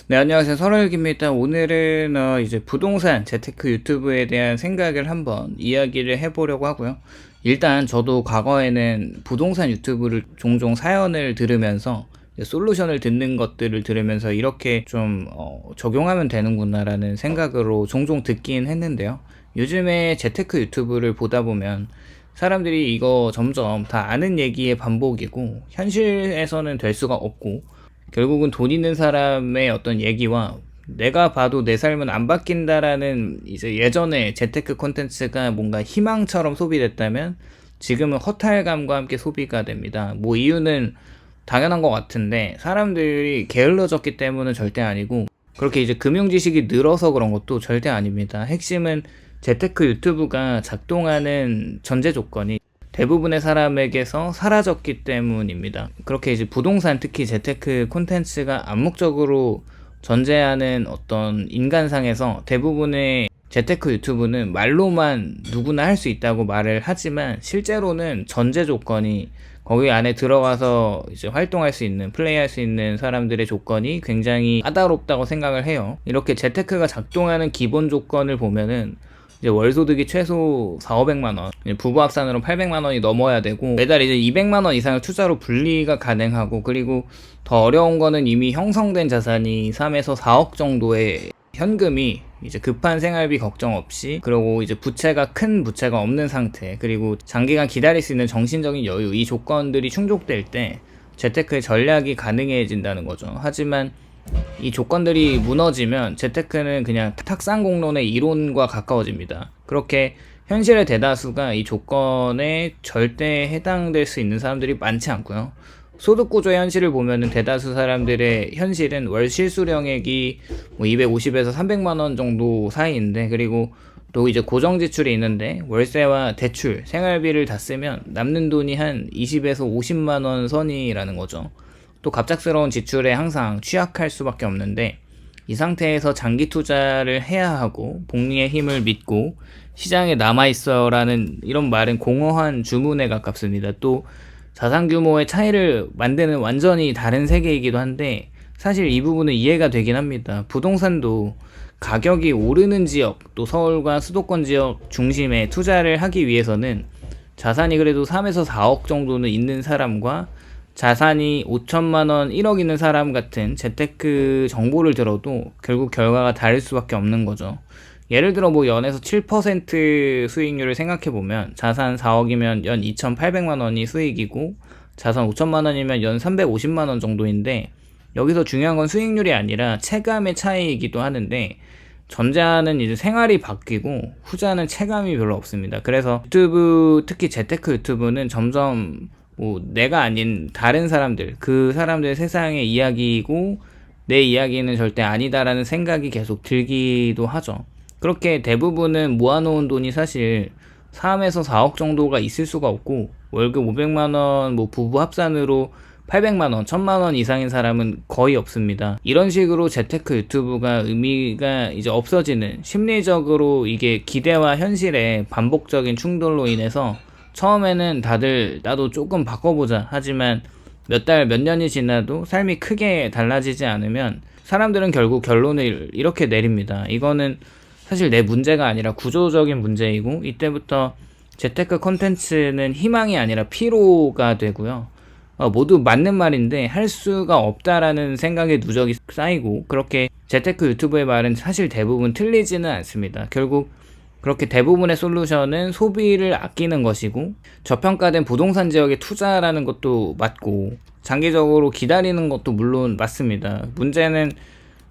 네, 안녕하세요. 설월기입니다. 오늘은 이제 부동산 재테크 유튜브에 대한 생각을 한번 이야기를 해보려고 하고요. 일단 저도 과거에는 부동산 유튜브를 종종 사연을 들으면서 솔루션을 듣는 것들을 들으면서 이렇게 좀 적용하면 되는구나라는 생각으로 종종 듣긴 했는데요. 요즘에 재테크 유튜브를 보다 보면 사람들이 이거 점점 다 아는 얘기의 반복이고 현실에서는 될 수가 없고 결국은 돈 있는 사람의 어떤 얘기와 내가 봐도 내 삶은 안 바뀐다라는 이제 예전에 재테크 콘텐츠가 뭔가 희망처럼 소비됐다면 지금은 허탈감과 함께 소비가 됩니다. 뭐 이유는 당연한 것 같은데 사람들이 게을러졌기 때문은 절대 아니고 그렇게 이제 금융 지식이 늘어서 그런 것도 절대 아닙니다. 핵심은 재테크 유튜브가 작동하는 전제 조건이 대부분의 사람에게서 사라졌기 때문입니다. 그렇게 이제 부동산 특히 재테크 콘텐츠가 암묵적으로 전제하는 어떤 인간상에서 대부분의 재테크 유튜브는 말로만 누구나 할 수 있다고 말을 하지만 실제로는 전제 조건이 거기 안에 들어가서 이제 활동할 수 있는 플레이할 수 있는 사람들의 조건이 굉장히 까다롭다고 생각을 해요. 이렇게 재테크가 작동하는 기본 조건을 보면은 이제 월소득이 최소 4,500만 원, 부부 합산으로 800만 원이 넘어야 되고 매달 이제 200만 원 이상을 투자로 분리가 가능하고 그리고 더 어려운 거는 이미 형성된 자산이 3에서 4억 정도의 현금이 이제 급한 생활비 걱정 없이 그리고 이제 부채가 큰 부채가 없는 상태 그리고 장기간 기다릴 수 있는 정신적인 여유 이 조건들이 충족될 때 재테크의 전략이 가능해진다는 거죠. 하지만 이 조건들이 무너지면 재테크는 그냥 탁상공론의 이론과 가까워집니다. 그렇게 현실의 대다수가 이 조건에 절대 해당될 수 있는 사람들이 많지 않고요. 소득구조의 현실을 보면은 대다수 사람들의 현실은 월 실수령액이 뭐 250에서 300만 원 정도 사이인데 그리고 또 이제 고정 지출이 있는데 월세와 대출, 생활비를 다 쓰면 남는 돈이 한 20에서 50만 원 선이라는 거죠. 또 갑작스러운 지출에 항상 취약할 수밖에 없는데 이 상태에서 장기 투자를 해야 하고 복리의 힘을 믿고 시장에 남아있어라는 이런 말은 공허한 주문에 가깝습니다. 또 자산 규모의 차이를 만드는 완전히 다른 세계이기도 한데 사실 이 부분은 이해가 되긴 합니다. 부동산도 가격이 오르는 지역 또 서울과 수도권 지역 중심에 투자를 하기 위해서는 자산이 그래도 3에서 4억 정도는 있는 사람과 자산이 5천만 원, 1억 있는 사람 같은 재테크 정보를 들어도 결국 결과가 다를 수밖에 없는 거죠. 예를 들어 뭐 연에서 7% 수익률을 생각해보면 자산 4억이면 연 2,800만 원이 수익이고 자산 5천만 원이면 연 350만 원 정도인데 여기서 중요한 건 수익률이 아니라 체감의 차이이기도 하는데 전자는 이제 생활이 바뀌고 후자는 체감이 별로 없습니다. 그래서 유튜브 특히 재테크 유튜브는 점점 뭐 내가 아닌 다른 사람들 그 사람들의 세상의 이야기이고 내 이야기는 절대 아니다라는 생각이 계속 들기도 하죠. 그렇게 대부분은 모아놓은 돈이 사실 3에서 4억 정도가 있을 수가 없고 월급 500만원 뭐 부부 합산으로 800만원, 1000만원 이상인 사람은 거의 없습니다. 이런 식으로 재테크 유튜브가 의미가 이제 없어지는 심리적으로 이게 기대와 현실의 반복적인 충돌로 인해서 처음에는 다들 나도 조금 바꿔보자 하지만 몇 달, 몇 년이 지나도 삶이 크게 달라지지 않으면 사람들은 결국 결론을 이렇게 내립니다. 이거는 사실 내 문제가 아니라 구조적인 문제이고 이때부터 재테크 콘텐츠는 희망이 아니라 피로가 되고요. 모두 맞는 말인데 할 수가 없다라는 생각의 누적이 쌓이고 그렇게 재테크 유튜브의 말은 사실 대부분 틀리지는 않습니다. 결국 그렇게 대부분의 솔루션은 소비를 아끼는 것이고 저평가된 부동산 지역에 투자라는 것도 맞고 장기적으로 기다리는 것도 물론 맞습니다. 문제는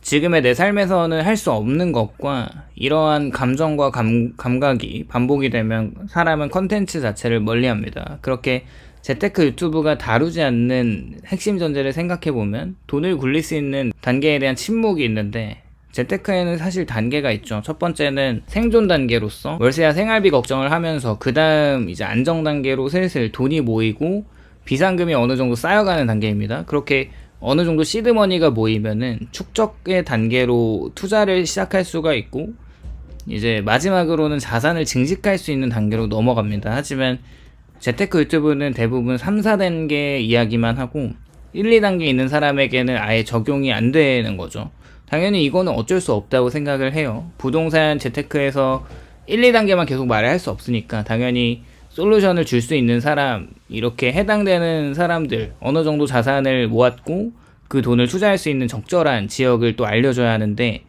지금의 내 삶에서는 할 수 없는 것과 이러한 감정과 감각이 반복이 되면 사람은 컨텐츠 자체를 멀리합니다. 그렇게 재테크 유튜브가 다루지 않는 핵심 전제를 생각해보면 돈을 굴릴 수 있는 단계에 대한 침묵이 있는데 재테크에는 사실 단계가 있죠. 첫 번째는 생존 단계로서 월세와 생활비 걱정을 하면서 그 다음 이제 안정 단계로 슬슬 돈이 모이고 비상금이 어느 정도 쌓여가는 단계입니다. 그렇게 어느 정도 시드머니가 모이면은 축적의 단계로 투자를 시작할 수가 있고 이제 마지막으로는 자산을 증식할 수 있는 단계로 넘어갑니다. 하지만 재테크 유튜브는 대부분 3, 4단계 이야기만 하고 1, 2단계 있는 사람에게는 아예 적용이 안 되는 거죠. 당연히 이거는 어쩔 수 없다고 생각을 해요. 부동산 재테크에서 1, 2단계만 계속 말을 할 수 없으니까 당연히 솔루션을 줄 수 있는 사람, 이렇게 해당되는 사람들, 어느 정도 자산을 모았고 그 돈을 투자할 수 있는 적절한 지역을 또 알려줘야 하는데,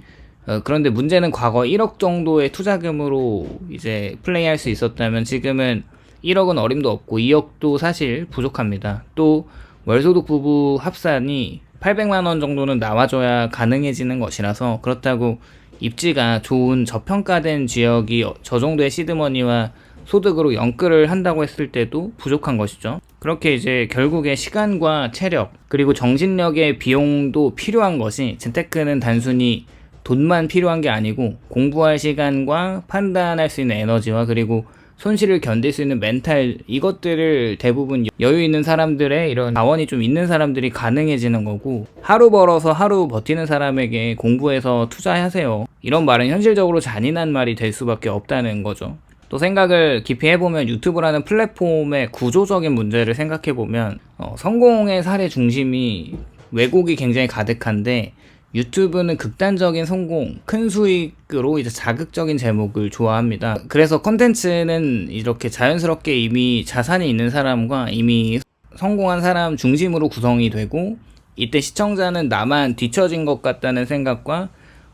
그런데 문제는 과거 1억 정도의 투자금으로 이제 플레이할 수 있었다면 지금은 1억은 어림도 없고 2억도 사실 부족합니다. 또 월소득 부부 합산이 800만 원 정도는 나와줘야 가능해지는 것이라서, 그렇다고 입지가 좋은 저평가된 지역이 저 정도의 시드머니와 소득으로 연끌을 한다고 했을 때도 부족한 것이죠. 그렇게 이제 결국에 시간과 체력 그리고 정신력의 비용도 필요한 것이, 재테크는 단순히 돈만 필요한 게 아니고 공부할 시간과 판단할 수 있는 에너지와 그리고 손실을 견딜 수 있는 멘탈, 이것들을 대부분 여유 있는 사람들의, 이런 자원이 좀 있는 사람들이 가능해지는 거고, 하루 벌어서 하루 버티는 사람에게 공부해서 투자하세요, 이런 말은 현실적으로 잔인한 말이 될 수밖에 없다는 거죠. 또 생각을 깊이 해보면 유튜브라는 플랫폼의 구조적인 문제를 생각해보면, 성공의 사례 중심이 왜곡이 굉장히 가득한데, 유튜브는 극단적인 성공, 큰 수익으로 이제 자극적인 제목을 좋아합니다. 그래서 컨텐츠는 이렇게 자연스럽게 이미 자산이 있는 사람과 이미 성공한 사람 중심으로 구성이 되고, 이때 시청자는 나만 뒤처진 것 같다는 생각과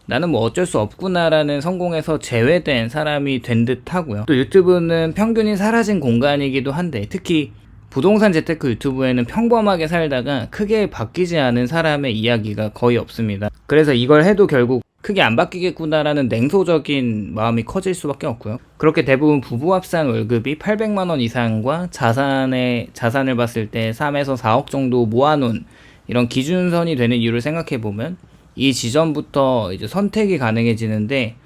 나는 뭐 어쩔 수 없구나라는 성공에서 제외된 사람이 된 듯 하고요. 또 유튜브는 평균이 사라진 공간이기도 한데, 특히 부동산 재테크 유튜브에는 평범하게 살다가 크게 바뀌지 않은 사람의 이야기가 거의 없습니다. 그래서 이걸 해도 결국 크게 안 바뀌겠구나라는 냉소적인 마음이 커질 수밖에 없고요. 그렇게 대부분 부부 합산 월급이 800만 원 이상과 자산을 봤을 때 3에서 4억 정도 모아놓은 이런 기준선이 되는 이유를 생각해보면, 이 지점부터 이제 선택이 가능해지는데,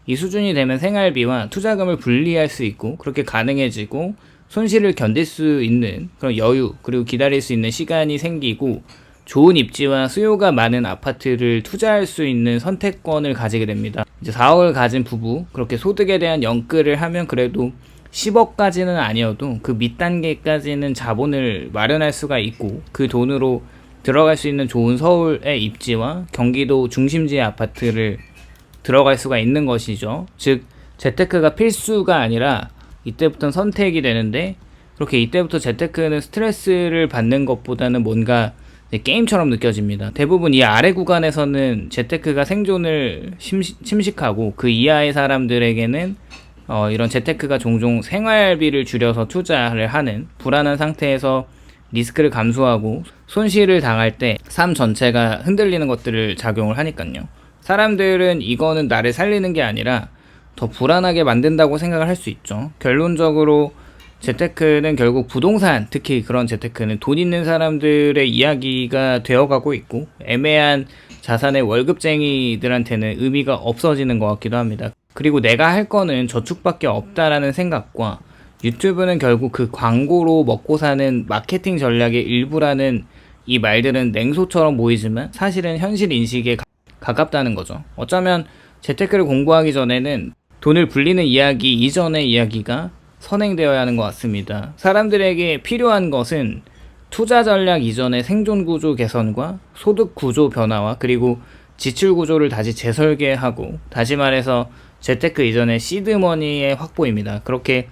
이 수준이 되면 생활비와 투자금을 분리할 수 있고, 그렇게 가능해지고 손실을 견딜 수 있는 그런 여유, 그리고 기다릴 수 있는 시간이 생기고, 좋은 입지와 수요가 많은 아파트를 투자할 수 있는 선택권을 가지게 됩니다. 이제 4억을 가진 부부, 그렇게 소득에 대한 연끌을 하면 그래도 10억까지는 아니어도 그 밑단계까지는 자본을 마련할 수가 있고, 그 돈으로 들어갈 수 있는 좋은 서울의 입지와 경기도 중심지의 아파트를 들어갈 수가 있는 것이죠. 즉, 재테크가 필수가 아니라 이때부터는 선택이 되는데, 그렇게 이때부터 재테크는 스트레스를 받는 것보다는 뭔가 게임처럼 느껴집니다. 대부분 이 아래 구간에서는 재테크가 생존을 침식하고, 그 이하의 사람들에게는 이런 재테크가 종종 생활비를 줄여서 투자를 하는, 불안한 상태에서 리스크를 감수하고 손실을 당할 때 삶 전체가 흔들리는 것들을 작용을 하니까요. 사람들은 이거는 나를 살리는 게 아니라 더 불안하게 만든다고 생각을 할 수 있죠. 결론적으로 재테크는 결국 부동산, 특히 그런 재테크는 돈 있는 사람들의 이야기가 되어가고 있고, 애매한 자산의 월급쟁이들한테는 의미가 없어지는 것 같기도 합니다. 그리고 내가 할 거는 저축밖에 없다라는 생각과, 유튜브는 결국 그 광고로 먹고 사는 마케팅 전략의 일부라는 이 말들은 냉소처럼 보이지만 사실은 현실 인식에 가깝다는 거죠. 어쩌면 재테크를 공부하기 전에는 돈을 불리는 이야기 이전의 이야기가 선행되어야 하는 것 같습니다. 사람들에게 필요한 것은 투자 전략 이전의 생존 구조 개선과 소득 구조 변화와 그리고 지출 구조를 다시 재설계하고, 다시 말해서 재테크 이전의 시드머니의 확보입니다. 그렇게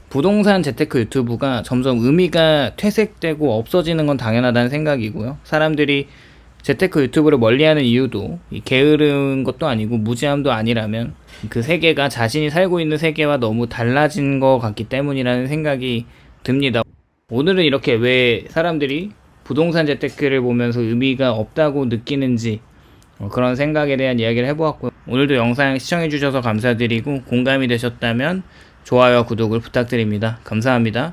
부동산 재테크 유튜브가 점점 의미가 퇴색되고 없어지는 건 당연하다는 생각이고요. 사람들이 재테크 유튜브를 멀리하는 이유도 게으른 것도 아니고 무지함도 아니라면, 그 세계가 자신이 살고 있는 세계와 너무 달라진 것 같기 때문이라는 생각이 듭니다. 오늘은 이렇게 왜 사람들이 부동산 재테크를 보면서 의미가 없다고 느끼는지, 그런 생각에 대한 이야기를 해보았고요. 오늘도 영상 시청해주셔서 감사드리고, 공감이 되셨다면 좋아요와 구독을 부탁드립니다. 감사합니다.